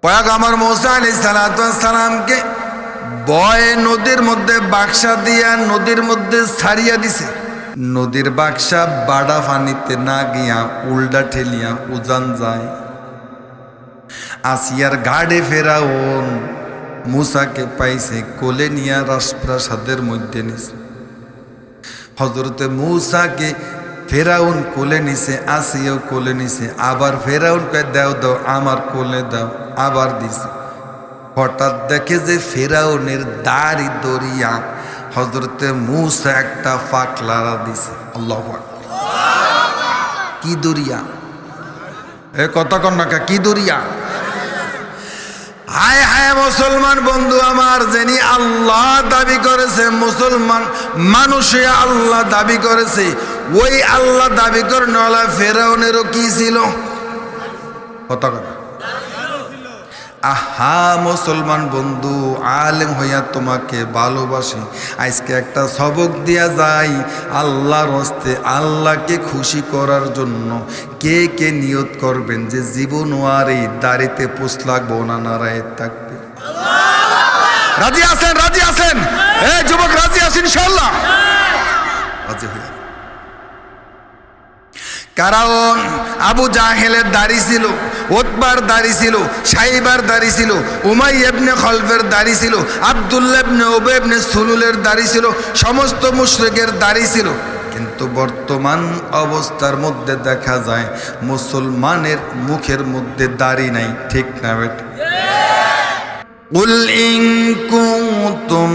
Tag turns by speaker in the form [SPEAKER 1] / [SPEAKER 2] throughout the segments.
[SPEAKER 1] পয়গম্বর মূসা আলাইহিস সালাতু ওয়াস সালামকে বয়ে নদীর মধ্যে বাক্সা দিয়া নদীর মধ্যে ছাড়িয়া দিছে। নদীর বাক্সা বাড়া পানিতে না গিয়া উল্টা ঠেলিয়া উজান যায়। আসিয়ার ঘাড়ে ফেরাউন মূসাকে পাইছে, কোলে নিয়া রাজপ্রাসাদের মধ্যে নিছে। হযরতে মূসাকে ফেরাউন কোলে নিছে, আসিয়াও কোলে নিছে। আবার ফেরাউন কয় দাও দাও আমার কোলে দাও, আবার দিছে। হঠাৎ দেখে যে ফেরাউনের দাড়ি দরিয়া হযরতে মূসা একটা ফাকলারা দিছে। আল্লাহু আকবার। কি দরিয়া? এ কথা কন না, কি দরিয়া? হায় হায় মুসলমান বন্ধু আমার, যিনি আল্লাহ দাবি করেছে, মুসলমান মানুষে আল্লাহ দাবি করেছে, ওই আল্লাহ দাবি করেনওয়ালা ফেরাউনেরও কি ছিল? কথা কথা। আহা মুসলমান বন্ধু, আলেম হইয়া তোমাকে ভালোবাসি, আজকে একটা সবক দিয়া যাই। আল্লাহর হস্তে আল্লাহকে খুশি করার জন্য কে কে নিয়ত করবেন যে জীবন আর এই দাড়িতে পোষ লাগবো না? নারায়ে তাকবীর। রাজি আছেন? রাজি আছেন? এই যুবক রাজি আছেন ইনশাআল্লাহ? রাজি হইয়া। কারণ আবু জাহেলের দাড়ি ছিল, উতবার দাড়ি ছিল, সাইবার দাড়ি ছিল, উমাইয়া ইবনে খলফের দাড়ি ছিল, আব্দুল্লাহ ইবনে উবাই ইবনে সুলুলের দাড়ি ছিল, সমস্ত মুশরিকের দাড়ি ছিল। কিন্তু বর্তমান অবস্থার মধ্যে দেখা যায় মুসলমানের মুখের মধ্যে দাড়ি নাই। ঠিক না বেটা? কুল ইন কুনতুম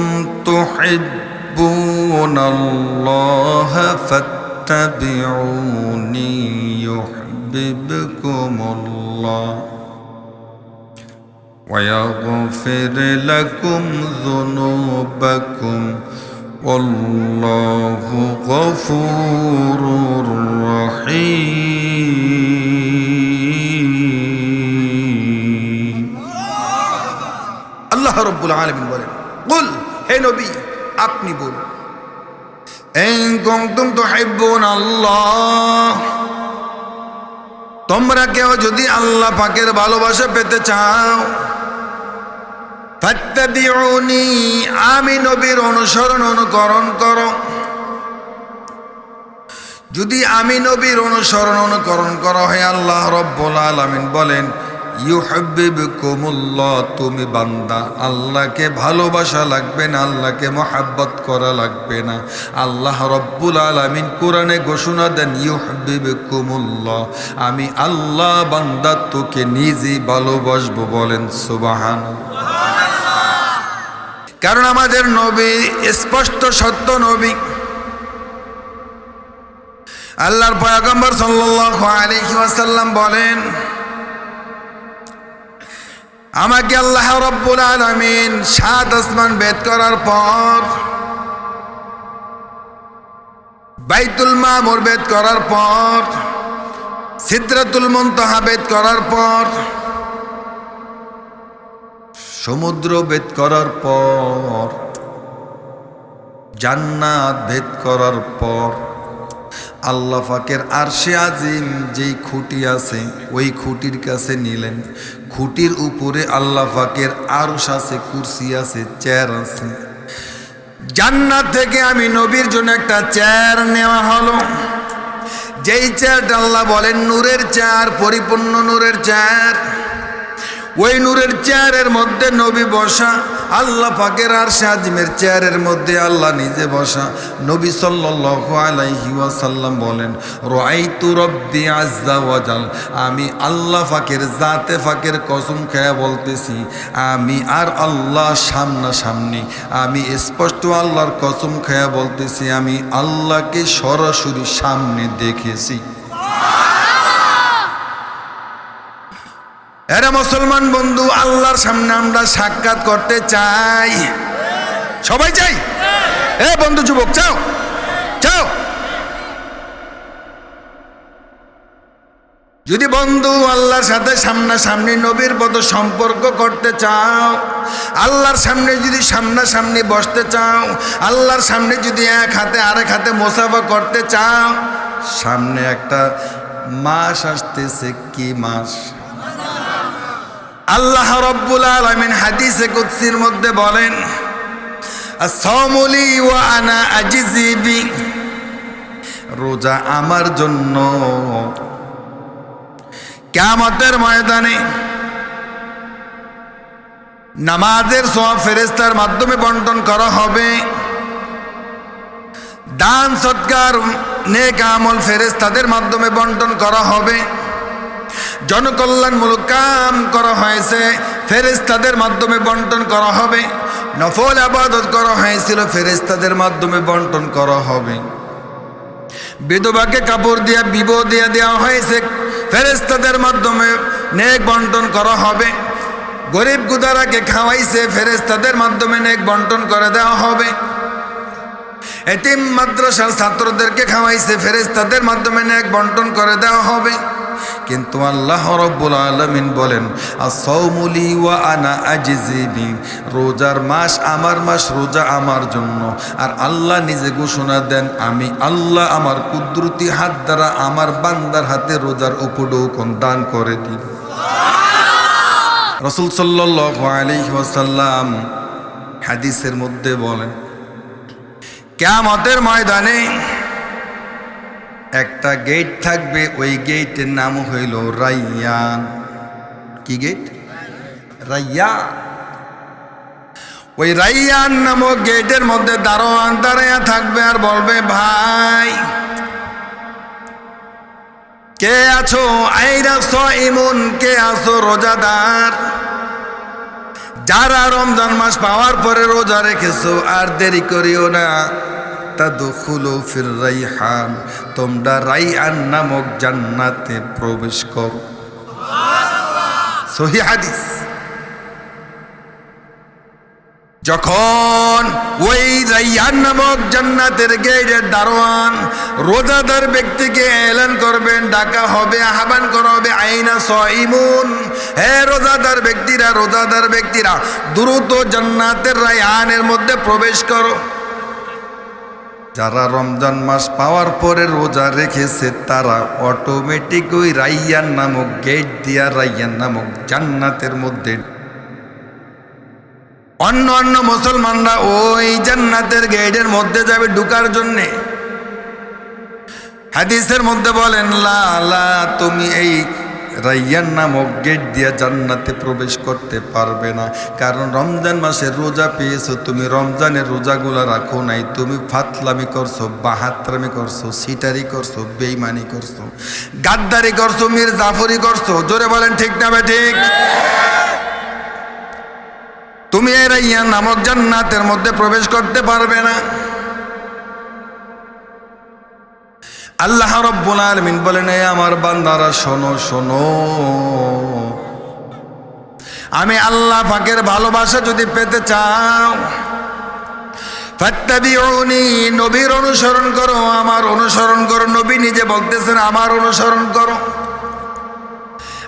[SPEAKER 1] তুহিব্বুনাল্লাহ ফাত্তাবিউনি ইউহিব্বুকুমুল্লাহ ওয়া ইয়াগফির লাকুম যুনুবাকুম ওয়াল্লাহু গফুরুর রহিম। আল্লাহ রাব্বুল আলামিন বলেন, কুল, হে নবী আপনি বলুন, ইন কুনতুম তুহিব্বুনাল্লাহ, তোমরা কেউ যদি আল্লাহ পাকের ভালোবাসা পেতে চাও, ফাত্তাবিউনি, আমি নবীর অনুসরণ অনুকরণ করো। যদি আমি নবীর অনুসরণ অনুকরণ করা হয়, আল্লাহ রাব্বুল আলামিন বলেন ইউহিব্বুকুমুল্লাহ, তুমি বান্দা আল্লাহকে ভালোবাসা লাগবে না, আল্লাহকে মহব্বত করা লাগবে না। আল্লাহ রাব্বুল আলামিন কোরআনে ঘোষণা দেন ইউহিব্বুকুমুল্লাহ, আমি আল্লাহ বান্দা তোকে নিজেই ভালোবাসবো। বলেন সুবহানাল্লাহ। কারণ আমাদের নবী স্পষ্ট সত্য নবী। আল্লাহর পয়গম্বর সাল্লাল্লাহু আলাইহি ওয়াসাল্লাম বলেন, আমাকে আল্লাহ রাব্বুল আলামিন 7 আসমান ভেদ করার পর, বাইতুল মামুর ভেদ করার পর, সিদরাতুল মুনতাহা ভেদ করার পর, সমুদ্র ভেদ করার পর, জান্নাত ভেদ করার পর, আল্লাহ পাকের আরশে আজিম যেই খুঁটি আছে ওই খুঁটির কাছে নিলেন। খুঁটির উপরে আল্লাহ পাকের আরশ আছে, কুরসি আছে, চেয়ার আছে। জান্নাত থেকে আমি নবীর জন্য একটা চেয়ার নেওয়া হলো, যেই চেয়ারটা আল্লাহ বলেন নূরের চেয়ার, পরিপূর্ণ নূরের চেয়ার। ওই নূরের চেয়ারের মধ্যে নবী বসা, আল্লাহ পাকের আরশে আজিমের চেয়ারের মধ্যে আল্লাহ নিজে বসা। নবী সাল্লাল্লাহু আলাইহি ওয়াসাল্লাম বলেন, রাআইতু রাব্বি আযজা ওয়া জাল, আমি আল্লাহ পাকের জাতে পাকের কসম খেয়ে বলতেছি, আমি আর আল্লাহ সামনাসামনি, আমি স্পষ্ট আল্লাহর কসম খেয়ে বলতেছি, আমি আল্লাহকে সরাসরি সামনে দেখেছি। এরা মুসলমান বন্ধু, আল্লাহর সামনে আমরা সাক্ষাৎ করতে চাই, সবাই চাই। এ বন্ধু যুবক, চাও? চাও? যদি বন্ধু আল্লাহর সাথে সামনাসামনি নবীর মতো সম্পর্ক করতে চাও, আল্লাহর সামনে যদি সামনাসামনি বসতে চাও, আল্লাহর সামনে যদি এক হাতে আরেক হাতে মুসাফা করতে চাও, সামনে একটা মাস আসতেছে। কি মাস? আল্লাহ রাব্বুল আলামিন হাদিসে কুদসির মধ্যে বলেন, আস-সাওমু লি ওয়া আনা আজজি বি, রোজা আমার জন্য। কিয়ামতের ময়দানে নামাজের সওয়াব ফেরেশতার মাধ্যমে বন্টন করা হবে, দান সৎকার নেক আমল ফেরেশতাদের মাধ্যমে বন্টন করা হবে, জনকল্যাণমূলক কাম করা হয়েছে ফেরেশতাদের মাধ্যমে বন্টন করা হবে, নফল ইবাদত করা হয়েছিল ফেরেশতাদের মাধ্যমে বন্টন করা হবে, বিধবাকে কাপড় দিয়ে বিবাহ দিয়ে দেওয়া হয়েছে ফেরেশতাদের মাধ্যমে নেক বন্টন করা হবে, গরিব গুদারাকে খাওয়াইছে ফেরেশতাদের মাধ্যমে নেক বন্টন করে দেওয়া হবে, এতিম মাদ্রাসার ছাত্রদেরকে খাওয়াইছে ফেরেশতাদের মাধ্যমে নেক বন্টন করে দেওয়া হবে। কিন্তু আল্লাহ রাব্বুল আলামিন বলেন, আস-সাওমু লি ওয়া আনা আজজি বি, রোজার মাস আমার মাস, রোজা আমার জন্য। আর আল্লাহ নিজে ঘোষণা দেন, আমি আল্লাহ আমার কুদরতি হাত দ্বারা আমার বান্দার হাতে রোজার উপঢৌকন দান করে দিই। রাসূল সাল্লাল্লাহু আলাইহি ওয়াসাল্লাম হাদিসের মধ্যে বলেন, কিয়ামতের ময়দানে একটা গেট থাকবে, ওই গেটের নাম হইল রাইয়ান। কি গেট? রাইয়ান। ওই রাইয়ান নামক গেটের মধ্যে দারোয়ান দাঁড়াইয়া থাকবে আর বলবে, ভাই কে আছো? আইরা সাইমুন, কে আছো রোজাদার? যারা রমজান মাস পাওয়ার পরে রোজা রেখেছো আর দেরি করিও না, তাদখুলু ফির রাইহান, তোমরা রাইয়ান নামক জান্নাতে প্রবেশ করো। সহিহ হাদিস। যখন ওই রাইয়ান নামক জান্নাতের গেটের দারোয়ান রোজাদার ব্যক্তিকে এলান করবেন, ডাকা হবে, আহ্বান করা হবে, আইনা সাইমুন, হে রোজাদার ব্যক্তিরা, রোজাদার ব্যক্তিরা দ্রুত জান্নাতের রাইয়ানের মধ্যে প্রবেশ করো। যারা রমজান মাস পাওয়ার পরে রোজা রেখেছে তারা অটোমেটিক ওই রাইয়ান নামক গেট দিয়া রাইয়ান নামক জান্নাতের মধ্যে, অন্য অন্য মুসলমানরা ওই জান্নাতের গেটের মধ্যে যাবে ঢুকার জন্যে। হাদিসের মধ্যে বলেন, লা লা, তুমি এই রাইয়ান নামক গেট দিয়ে জান্নাতে প্রবেশ করতে পারবে না, কারণ রমজান মাসের রোজা পেয়েছো, তুমি রমজানের রোজাগুলো রাখো নাই, তুমি ফাতলামি করছো, বাহাত্রামি করছো, সিটারি করছো, বেঈমানি করছো, গাদ্দারি করছো, মীর জাফরি করছো। জোরে বলেন ঠিক না বে ঠিক? তুমি এই রাইয়ান নামক জান্নাতের মধ্যে প্রবেশ করতে পারবে না। আল্লাহ রাব্বুল আলামিন বলেন, এই আমার বান্দারা শোনো শোনো, আমি আল্লাহ পাকের ভালোবাসা যদি পেতে চাও, ফাত্তাবিউনি, নবীর অনুসরণ করো, আমার অনুসরণ করো। নবী নিজে বলতেছেন, আমার অনুসরণ করো।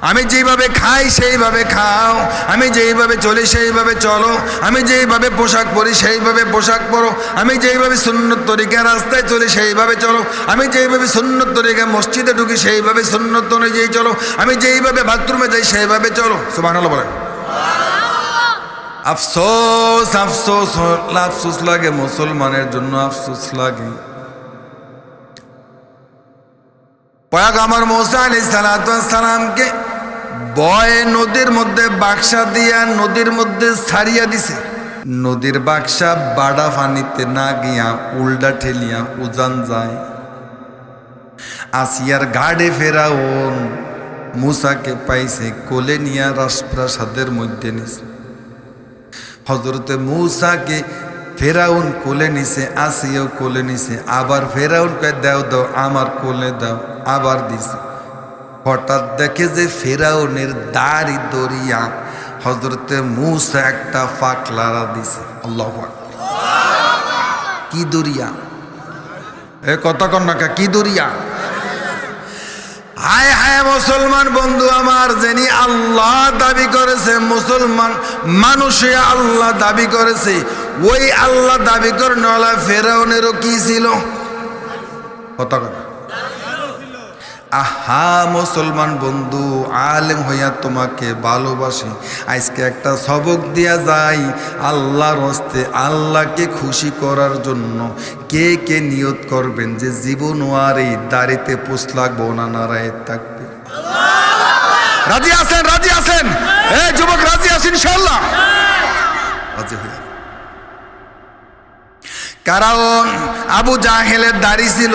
[SPEAKER 1] আমি যেইভাবে খাই সেইভাবে খাও, আমি যেইভাবে চলি সেইভাবে চলো, আমি যেইভাবে পোশাক পরি সেইভাবে পোশাক পরো, আমি যেইভাবে সুন্নত তরিকা রাস্তায় চলি সেইভাবে চলো, আমি যেইভাবে সুন্নত তরিকা মসজিদে ঢুকি সেইভাবে সুন্নত অনুযায়ী চলো, আমি যেইভাবে বাথরুমে যাই সেইভাবে চলো। সুবহানাল্লাহ বলেন। আফসোস আফসোস আফসোস লাগে, মুসলমানের জন্য আফসোস লাগে। পয়গম্বর মুসা আলাইহিস সালামকে বয়ে নদীর মধ্যে বাক্সা দিয়া নদীর মধ্যে ছাড়িয়া দিছে। নদীর বাক্সা বাড়া পানিতে না গিয়া উল্টা ঠেলিয়া উজান যায়। আসিয়ার ঘাড়ে ফেরাউন মুসাকে পাইছে, কোলে নিয়া রাজপ্রাসাদের মধ্যে নিছে। হযরতে মুসাকে ফেরাউন কোলে নিছে, আসিয়াও কোলে নিছে, আবার ফেরাউনকে দাও দাও, আমার কোলে দাও, আবার দিছে। হঠাৎ দেখে যে ফেরাউনের দাড়ি দরিয়া হযরতে মুসা একটা ফাঁক লাড়া দিছে। আল্লাহু আকবার। কি দরিয়া? এ কথা কন না, কি দরিয়া? হায় হায় মুসলমান বন্ধু আমার, যিনি আল্লাহ দাবি করেছে, মুসলমান মানুষে আল্লাহ দাবি করেছে, ওই আল্লাহ দাবি করনেওয়ালা ফেরাউনেরও কি ছিল? কথা কথা। আহা মুসলমান বন্ধু, আলেম হইয়া তোমাকে ভালোবাসি, আজকে একটা সবক দিয়া যাই। আল্লাহর হস্তে আল্লাহকে খুশি করার জন্য কে কে নিয়ত করবেন যে জীবন আর এই দাড়িতে পোষ লাগবো না? নারায়ে তাকবীর। রাজি আছেন? রাজি আছেন? এই যুবক রাজি আছেন ইনশাআল্লাহ? রাজি হইয়া। কারণ আবু জাহেলের দাড়ি ছিল,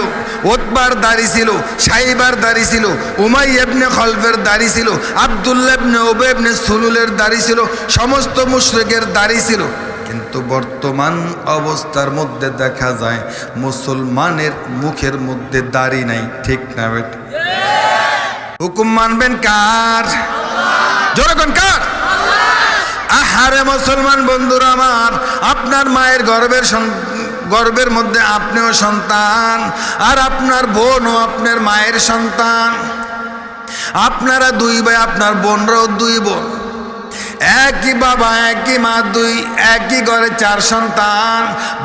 [SPEAKER 1] উতবার দাড়ি ছিল, সাইবার দাড়ি ছিল, উমাইয়া ইবনে খলফের দাড়ি ছিল, আব্দুল্লাহ ইবনে উবাই ইবনে সুলুলের দাড়ি ছিল, সমস্ত মুশরিকের দাড়ি ছিল। কিন্তু বর্তমান অবস্থার মধ্যে দেখা যায় মুসলমানের মুখের মধ্যে দাড়ি নাই। ঠিক না বেটা? হুকুম মানবেন কার? জোরে কোন কার? আহারে মুসলমান বন্ধুরা আমার, আপনার মায়ের গর্বের মধ্যে আপনিও সন্তান, আর আপনার বোনও আপনার মায়ের সন্তান। আপনারা দুই ভাই, আপনার বোনরাও দুই বোন, একই বাবা একই মা, একই ঘরে চার সন্তান।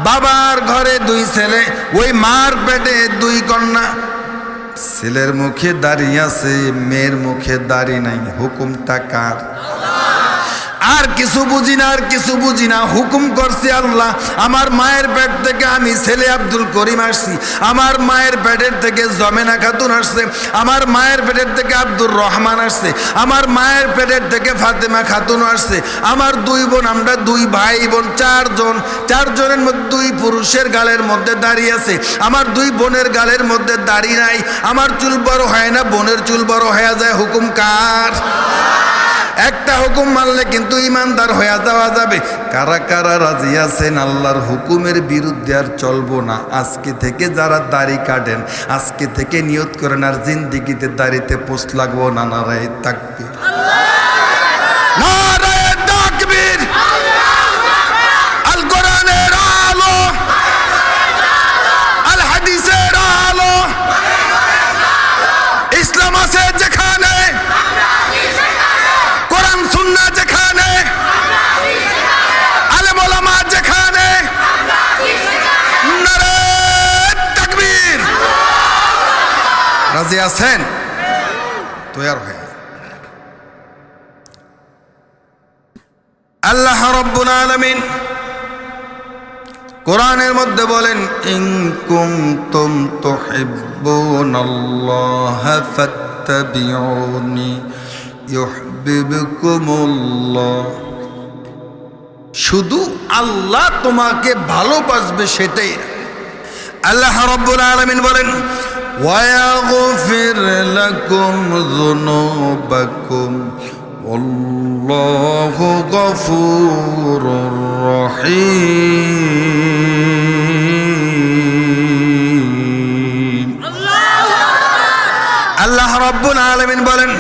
[SPEAKER 1] বাবার ঘরে দুই ছেলে, ওই মার পেটে দুই কন্যা। ছেলের মুখে দাড়ি আছে, মেয়ের মুখে দাড়ি নাই। হুকুমটা কার? আর কিছু বুঝি না, আর কিছু বুঝি না। হুকুম করছি আল্লাহ। আমার মায়ের পেট থেকে আমি ছেলে আব্দুল করিম আসছি, আমার মায়ের পেটের থেকে জমেনা খাতুন আসছে, আমার মায়ের পেটের থেকে আব্দুর রহমান আসছে, আমার মায়ের পেটের থেকে ফাতেমা খাতুন আসছে। আমার দুই বোন, আমরা দুই ভাই বোন, চারজনের মধ্যে দুই পুরুষের গালের মধ্যে দাঁড়িয়ে আছে, আমার দুই বোনের গালের মধ্যে দাড়ি নাই। আমার চুল বড় হয় না, বোনের চুল বড় হয়ে যায়। হুকুম কার? একটা হুকুম মানলে কিন্তু ইমানদার হয়ে যাওয়া যাবে। কারা কারা রাজি আছেন আল্লাহর হুকুমের বিরুদ্ধে আর চলবো না? আজকে থেকে যারা দাড়ি কাটেন, আজকে থেকে নিয়ত করেন আর জিন্দিগিতে দাড়িতে পোষ লাগবো না। নারায়ে তাকবীর। নারায়ে তাকবীর। আল কোরআনের আলো, আল হাদিসের আলো, ইসলাম আছে যেখানে, কোরআন সুন্নাহ যেখানে, আলেম ওলামা যেখানে, নারায়ে তাকবীর। রাজি আছেন? তৈয়ার হয়ে আল্লাহ রাব্বুল আলামিন কোরআনের মধ্যে বলেন, ইন কুনতুম তুহিব্বুনাল্লাহা ফাত্তাবিউনি ইউহিব্বুকুমুল্লাহ। শুধু আল্লাহ তোমাকে ভালোবাসবে, সেটাই। আল্লাহ রাব্বুল আলামিন বলেন, ওয়ায়াগফির লাকুম যুনুবাকুম আল্লাহু গফুরুর রহিম। আল্লাহ রাব্বুল আলামিন বলেন,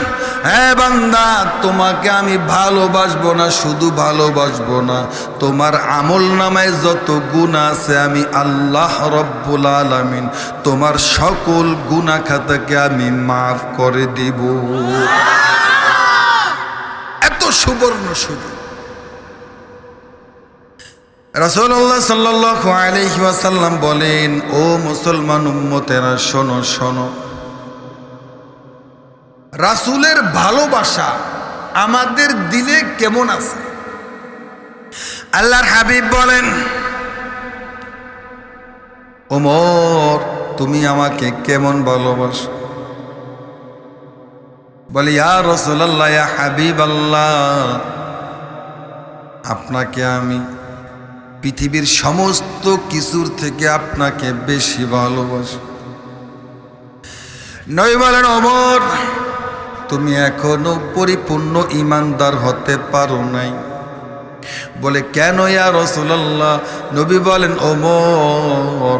[SPEAKER 1] হে বান্দা, তোমাকে আমি ভালোবাসবো না, শুধু ভালোবাসবো না, তোমার আমল নামায় যত গুনাহ আছে আমি আল্লাহ রাব্বুল আলামিন তোমার সকল গুনাহ খাতাকে আমি মাফ করে দিব। এত সুবর্ণ সুযোগ। রাসূলুল্লাহ সাল্লাল্লাহু আলাইহি ওয়াসাল্লাম বলেন, ও মুসলমান উম্মতেরা, শোনো শোনো, রাসূলের ভালোবাসা আমাদের দিলে কেমন আছে? আল্লাহর হাবিব বলেন, ওমর, তুমি আমাকে কেমন ভালোবাসো? বলে, ইয়া রাসূলুল্লাহ, ইয়া হাবিবাল্লাহ, আপনাকে আমি পৃথিবীর সমস্ত কিছুর থেকে আপনাকে বেশি ভালোবাসি। নবী বলেন, ওমর, তুমি এখনো পরিপূর্ণ ইমানদার হতে পারো নাই। বলে, কেন ইয়া রাসূলুল্লাহ? নবী বলেন, ওমর,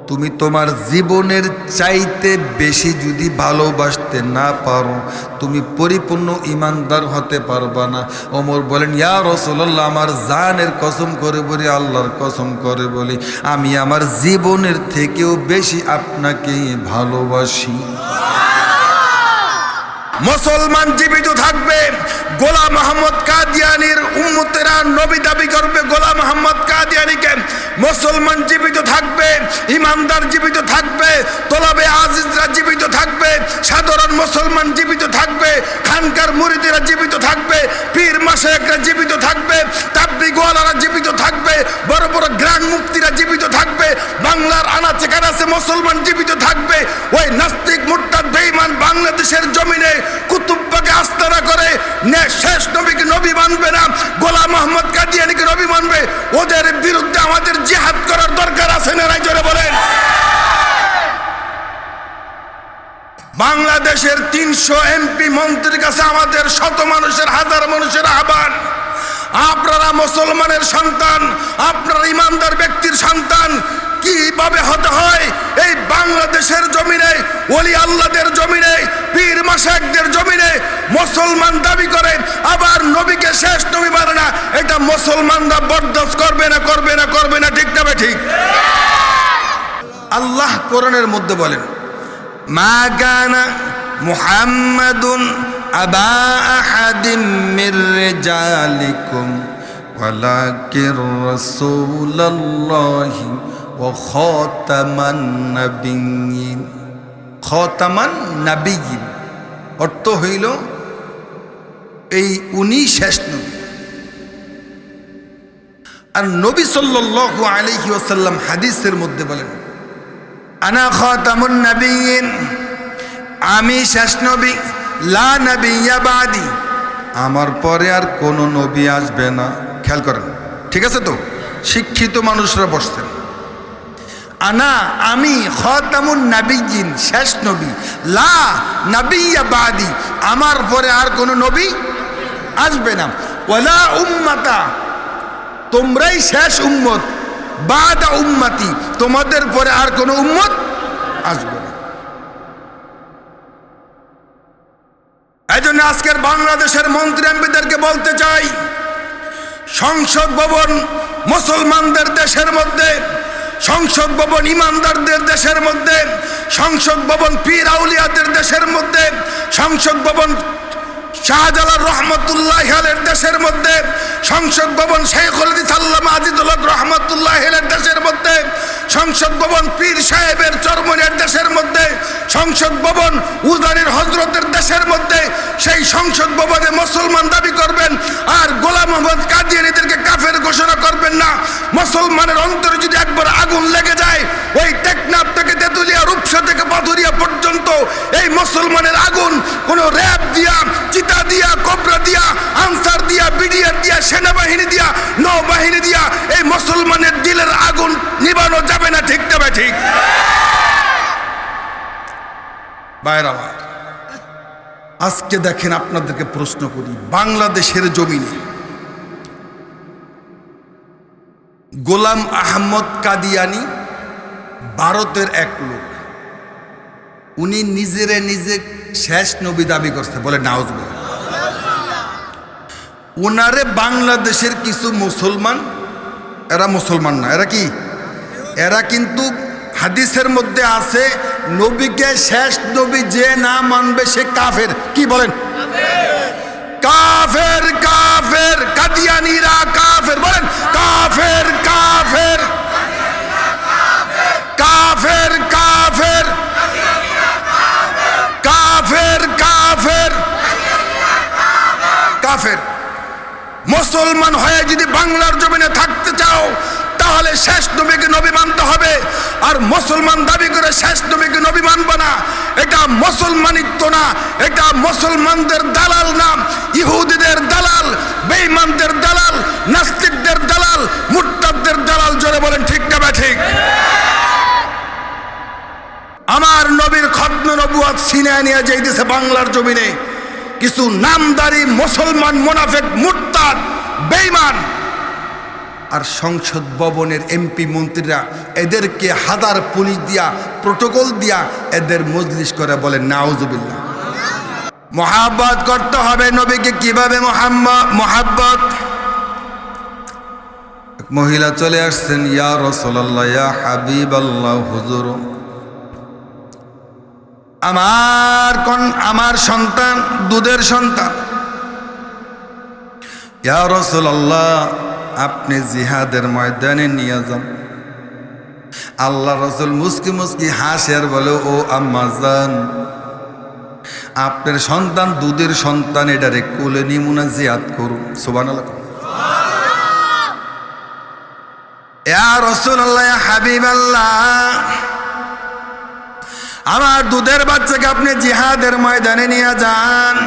[SPEAKER 1] তুমি তোমার জীবনের চাইতে বেশি যদি ভালোবাসতে না পারো, তুমি পরিপূর্ণ ইমানদার হতে পারবা না। ওমর বলেন, ইয়া রাসূলুল্লাহ, আমার জানের কসম করে বলি, আল্লাহর কসম করে বলি, আমি আমার জীবনের থেকেও বেশি আপনাকে ভালোবাসি। মুসলমান জীবিত থাকবে, গোলাম মোহাম্মদ কাদিয়ানীর উম্মতেরা নবী দাবি করবে গোলাম মোহাম্মদ কাদিয়ানীকে, মুসলমান জীবিত থাকবে, ইমানদার জীবিত থাকবে, তোলাবে আজিজরা জীবিত থাকবে, সাধারণ মুসলমান জীবিত থাকবে, খানকার মুরিদেরা জীবিত থাকবে, পীর মাশায়েখরা জীবিত থাকবে, তাবলীগওয়ালারা জীবিত থাকবে, বড় বড় গ্রান্ড মুফতিরা জীবিত থাকবে, বাংলার আনাচে কানাচে মুসলমান জীবিত থাকবে। ওই নাস্তিক মুরতাদ বেঈমান বাংলাদেশের জমিনে কুতুববাগে আস্তানা করে শেষ নবীকে নবী মানবে না, গোলাম মোহাম্মদ কাদিয়ানীকে নবী মানবে, ওদের বিরুদ্ধে আমাদের জিহাদ করার দরকার আছে না নাই? জোরে বলেন। বাংলাদেশের 300 এমপি মন্ত্রীর কাছে আমাদের শত মানুষের, হাজার মানুষের আহ্বান, আপনারা মুসলমানের সন্তান, আপনারা ইমানদার ব্যক্তির সন্তান, কিভাবে হতে হয় এই বাংলাদেশের জমিনে, ওলি আল্লাহদের জমিনে, পীর মাশায়েখদের জমিনে মুসলমান দাবি করে আবার নবীকে শেষ নবী মানে না, এটা মুসলমানরা বরদাস্ত করবে না, করবে না, করবে না, ঠিক না ঠিক? আল্লাহ কোরআনের মধ্যে বলেন, মা কানা মুহাম্মাদুন আবা আহাদিম মির রিজালিকুম ওয়ালাকির রাসূলুল্লাহি ওয়া খাতামান নাবিয়্যিন। খাতামান নাবিয়্যিন অর্থ হইল এই উনি শেষ নবী। আর নবী সাল্লাল্লাহু আলাইহি ওয়াসাল্লাম হাদিসের মধ্যে বলেন, আনা খাতামুন নাবিয়্যিন, আমি শেষ নবী, লা নাবিয়্যা বাদি, আমার পরে আর কোনো নবী আসবে না। খেয়াল করেন, ঠিক আছে তো? শিক্ষিত মানুষরা বসছেন। আনা, আমি, খাতামুন নাবিয়্যিন, শেষ নবী, লা নাবিয়্যা বাদি, আমার পরে আর কোনো নবী আসবে না, ওয়ালা উম্মাতা, তোমরাই শেষ উম্মত, বাদা উম্মতি, তোমাদের পরে আর কোনো উম্মত আসবে না। এই জন্য আজকের বাংলাদেশের মন্ত্রী এমপিদেরকে বলতে চাই, সংসদ ভবন মুসলমানদের দেশের মধ্যে, সংসদ ভবন ইমানদারদের দেশের মধ্যে, সংসদ ভবন পীর আউলিয়াদের দেশের মধ্যে, সংসদ ভবন শাহজালাল রহমতুল্লাহ আলাইহির দেশের মধ্যে, সংসদ ভবন শেখুল হাদিস আল্লামা আজিজুল হক রহমতুল্লাহ আলাইহির দেশের মধ্যে, সংসদ ভবন পীর সাহেবের চরমনের দেশের মধ্যে, সংসদ ভবন উজানির হজরতের দেশের মধ্যে, সেই সংসদ ভবনে মুসলমান দাবি করবেন আর গোলাম মোহাম্মদ কাদিয়ানীদেরকে কাফের ঘোষণা করবেন না। মুসলমানের অন্তরে যদি একবার আগুন লেগে যায়, ওই টেকনাফ থেকে তেতুলিয়া, রূপসা থেকে পাথুরিয়া পর্যন্ত এই মুসলমানের আগুন কোনো র্যাব দিয়া, চিতা দিয়া, কোবরা দিয়া, আনসার দিয়া, বিডিআর দিয়া, সেনাবাহিনী দিয়া, নৌবাহিনী দিয়া এই মুসলমানের দিলের আগুন নিবানো যাবে না, ঠিক না ঠিক? ভাইরা আমার, আজকে দেখেন, আপনাদেরকে প্রশ্ন করি, বাংলাদেশের জমিনে গোলাম আহমদ কাদিয়ানী ভারতের এক লোক, উনি নিজে শেষ নবী দাবি করছে, বলে নাউজুবিল্লাহ। ওনারে বাংলাদেশের কিছু মুসলমান, এরা মুসলমান না, এরা কি? এরা কিন্তু হাদিসের মধ্যে আছে, নবীকে শেষ নবী যে না মানবে সে কাফের। কি বলেন? কাফের, কাফের, কাদিয়ানীরা কাফের, বলেন কাফের, কাফের, কাফের, কাফের, কাফের, কাফের, কাফের। মুসলমান হয়ে যদি বাংলার জমিনে থাকতে চাও, তাহলে শেষ নবীকে নবী মানতে হবে। আর মুসলমান দাবি করে শেষ নবীকে নবী মানবে না, এটা মুসলমানিত্ব না, এটা মুসলমানদের দালাল নাম, ইহুদিদের দালাল, বেঈমানদের দালাল, নাস্তিকদের দালাল, মুরতাদদের দালাল। জোরে বলেন ঠিক না ঠিক? আমার নবীর খতম নবুয়ত ছিনিয়ে নিয়ে যাইতেছে বাংলার জমিনে কিছু নামদারি মুসলমান, মুনাফিক, মুরতাদ, বেঈমান। আর সংসদ ভবনের এমপি মন্ত্রীরা এদেরকে হাজার পুলিশ দিয়া, প্রটোকল দিয়া এদের মজলিস করে, বলে নাউজুবিল্লাহ। মুহাব্বত করতে হবে নবীকে। কিভাবে মুহাব্বত? মহিলা চলে আসছেন, ইয়া রাসূলুল্লাহ, ইয়া হাবিবাল্লাহ, হুজুর, আমার সন্তান দুধের সন্তান, ইয়া রাসূলুল্লাহ, আপনি জিহাদের ময়দানে নিয়ে যান। আল্লাহ রাসূল মুস্কি মুস্কি হাসে আর বলে, ও আম্মা জান, আপনার সন্তান দুধের সন্তান, এটারে কোলে নিমুনা জিয়াদ করুন। সুবহানাল্লাহ। ইয়া রাসূলুল্লাহ, ইয়া হাবিবাল্লাহ, আমার দুধের বাচ্চাকে আপনি জিহাদের ময়দানে নিয়ে যান।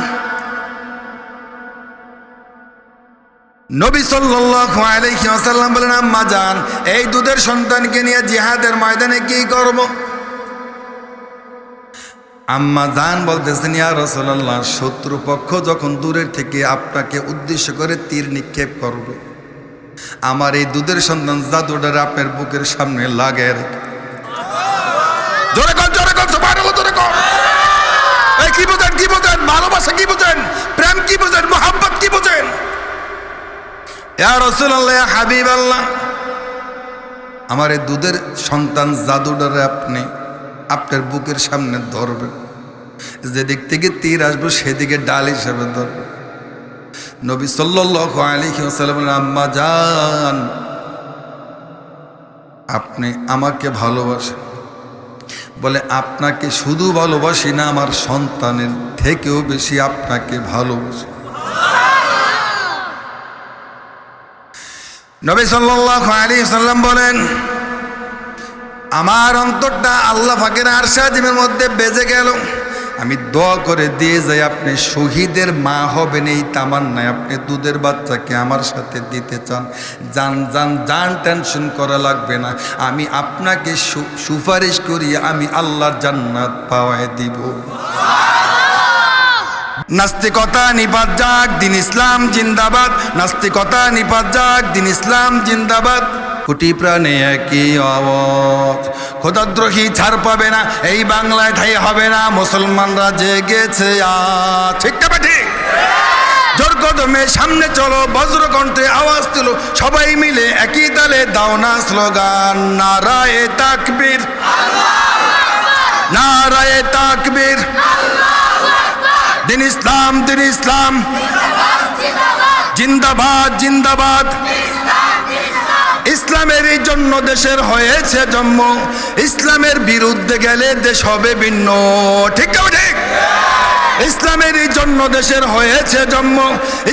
[SPEAKER 1] নবী সাল্লাল্লাহু আলাইহি ওয়াসাল্লাম বলেন, আম্মা জান, এই দুধের সন্তানকে নিয়ে জিহাদের ময়দানে কি করব? আম্মা জান বলতেছেন, ইয়া রাসূলুল্লাহ, শত্রুপক্ষ যখন দূরের থেকে আপনাকে উদ্দেশ্য করে তীর নিক্ষেপ করবে, আমার এই দুধের সন্তান জাদুটারে আপনার বুকের সামনে লাগায় রেখে। জোরে কর, জোরে কর, সুবহানাল্লাহ, জোরে কর। এই কি বুঝেন, কি বুঝেন? ভালোবাসা কি বুঝেন? প্রেম কি বুঝেন? মোহাব্বত কি বুঝেন? ইয়া রাসূলুল্লাহ, ইয়া হাবিবাল্লাহ, আমার এই দুধের সন্তান জাদুটারে আপনি আপনার বুকের সামনে ধরবেন, যেদিক থেকে তীর আসবে সেদিকে ডাল হিসেবে ধরবেন। নবী সাল্লাল্লাহু আলাইহি ওয়াসাল্লাম, আম্মা জান, আপনি আমাকে ভালোবাসেন? বলে, আপনাকে শুধু ভালোবাসি না, আমার সন্তানের থেকেও বেশি আপনাকে ভালোবাসি। নবী সাল্লাল্লাহু আলাইহি ওয়াসাল্লাম বলেন, আমার অন্তরটা আল্লাহ পাকের আরশে আজিমের মধ্যে বেজে গেল। আমি দোয়া করে দিয়ে যাই, আপনি শহীদের মা হবেন এই তামান্নায় আপনি দুধের বাচ্চাকে আমার সাথে দিতে চান, জান জান জান, টেনশন করা লাগবে না, আমি আপনাকে সুপারিশ করি, আমি আল্লাহর জান্নাত পাওয়ায় দিব। নাস্তিকতা নিপাত যাক, দিন ইসলাম জিন্দাবাদ। নাস্তিকতা নিপাত যাক, দিন ইসলাম জিন্দাবাদ। কোটি প্রাণে একই আওয়াজ, খোদাদ্রোহী ছাড় পাবে না, এই বাংলায় ঠাই হবে না, মুসলমানরা জেগেছে আজ। ঠিক না ঠিক? জোর কদমে সামনে চলো, বজ্রকণ্ঠে আওয়াজ তুলো, সবাই মিলে একই তালে দাও না স্লোগান, নারায়ে তাকবীর, নারায়ে তাকবীর। দিন ইসলাম, দিন ইসলাম জিন্দাবাদ, জিন্দাবাদ। ইসলামের জন্য দেশের হয়েছে জন্ম, ইসলামের বিরুদ্ধে গেলে দেশ হবে ভিন্ন। ঠিক না ঠিক? ইসলামের জন্য দেশের হয়েছে জন্ম,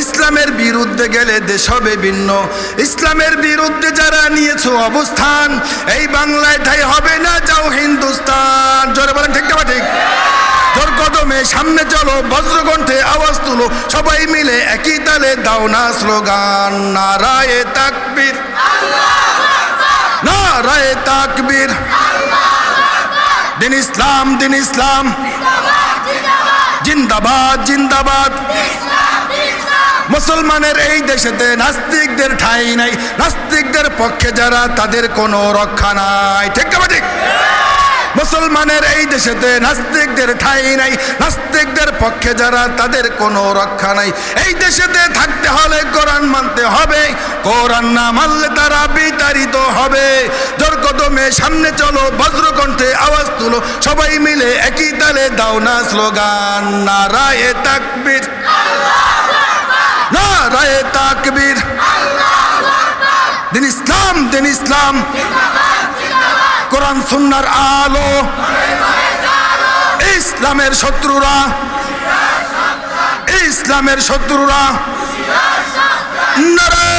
[SPEAKER 1] ইসলামের বিরুদ্ধে গেলে দেশ হবে ভিন্ন। ইসলামের বিরুদ্ধে যারা নিয়েছো অবস্থান, এই বাংলায় ঠাই হবে না, যাও হিন্দুস্তান। জোরে বলেন, ঠিক না ঠিক? জোর কদমে সামনে চলো, বজ্রকণ্ঠে আওয়াজ তুলো, সবাই মিলে একই তালে দাও না স্লোগান, নারায়ে তাকবীর, নারায়ে তাকবীর। দিন ইসলাম, দিন ইসলাম জিন্দাবাদ, জিন্দাবাদ। মুসলমানের এই দেশেতে নাস্তিকদের ঠাঁই নাই, নাস্তিকদের পক্ষে যারা তাদের কোনো রক্ষা নাই। ঠিক না ঠিক? মুসলমানের এই দেশেতে নাস্তিকদের ঠাঁই নাই, নাস্তিকদের পক্ষে যারা তাদের কোনো রক্ষা নাই। এই দেশেতে থাকতে হলে কোরআন মানতে হবে, কোরআন না মানলে তারা বিতাড়িত হবে। জোর কদমে সামনে চলো, বজ্রকণ্ঠে আওয়াজ তুলো, সবাই মিলে একই তালে দাও না স্লোগান, নারায়ে তাকবীর, নারায়ে তাকবীর। দিন ইসলাম, দিন ইসলাম কোরআন সুন্নাহর আলো, ইসলামের শত্রুরা, ইসলামের শত্রুরা নারে